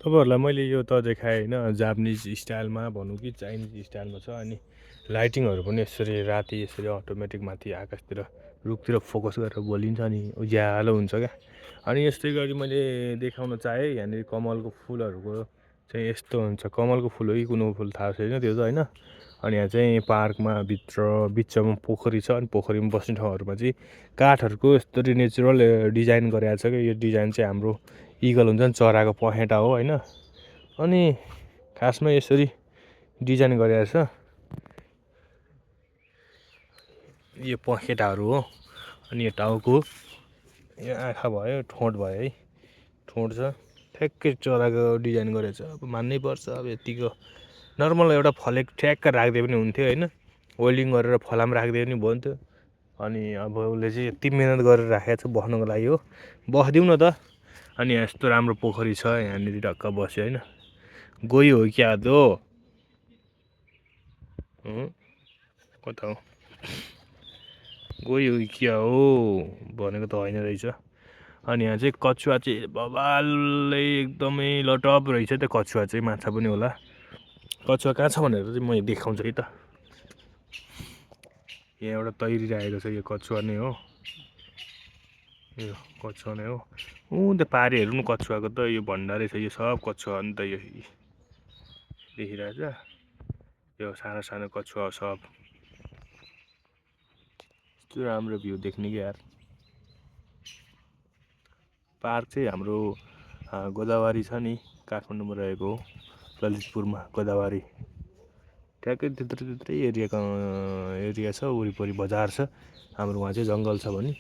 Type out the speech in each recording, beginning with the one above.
तपाईँहरूलाई मैले यो त देखाएँ होइन, जापानिज स्टाइलमा भनौँ कि चाइनिज स्टाइलमा छ। अनि लाइटिङहरू पनि यसरी राति यसरी अटोमेटिक माथि आकाशतिर रुखतिर फोकस गरेर बलिन्छ अनि उज्यालो हुन्छ क्या। अनि यस्तै गरी मैले देखाउन चाहेँ यहाँनिर कमलको फुलहरूको चाहिँ यस्तो हुन्छ। कमलको फुल हो कि कुनको फुल थाहा छैन त्यो त होइन। अनि यहाँ चाहिँ पार्कमा बिचमा पोखरी छ। अनि पोखरीमा बस्ने ठाउँहरूमा चाहिँ काठहरूको यस्तरी नेचुरल डिजाइन गरेको छ क्या। यो डिजाइन चाहिँ हाम्रो इगल हुन्छ नि, चराको पखेटा हो होइन। अनि खासमा यसरी डिजाइन गरेको छ। यो पखेटाहरू हो। अनि यो टाउको, यो आँखा भयो, ठोट भयो है, ठोट छ। ठ्याक्कै चराको डिजाइन गरेको छ। अब मान्नै पर्छ। अब यतिको नर्मल एउटा फलेक ठ्याक्क राख्दै पनि हुन्थ्यो होइन। वेल्डिङ गरेर फलाम राख्दै पनि भयो नि त। अनि अब उसले चाहिँ यति मिहिनेत गरेर राखेको छ बस्नुको लागि हो। बसिदिउँ न त। अनि यस्तो राम्रो पोखरी छ यहाँनिर टक्क बस्यो होइन। गयो हो क्या दो कता हो गयो क्या हो भनेको त होइन रहेछ। अनि यहाँ चाहिँ कछुवा चाहिँ बबालै एकदमै लटप रहेछ त्यो कछुवा चाहिँ। माछा पनि होला। कछुवा कहाँ छ भनेर चाहिँ म देखाउँछु है त। यहाँ एउटा तैरिरहेको छ, यो कछुवा नै हो। यो कछुवा नै हो। त्यो पारिहरू पनि कछुवाको त यो भण्डारै छ। यो सब कछुवा हो नि त। यो देखिरहेछ यो सानो सानो कछुवा सब। यस्तो राम्रो भ्यू देख्ने क्या यार। पार्क चाहिँ हाम्रो गोदावरी छ नि, काठमाडौँमा रहेको हो, ललितपुरमा गोदावरी। ठ्याक्कै त्यत्रै एरिया छ। वरिपरि बजार छ। हाम्रो वहाँ चाहिँ जङ्गल छ भने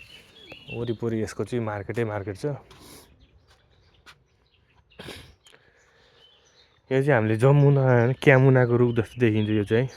वरिपरि यसको चाहिँ मार्केट छ। यो चाहिँ हामीले जमुना क्यामुनाको रुख जस्तो देखिन्छ यो चाहिँ।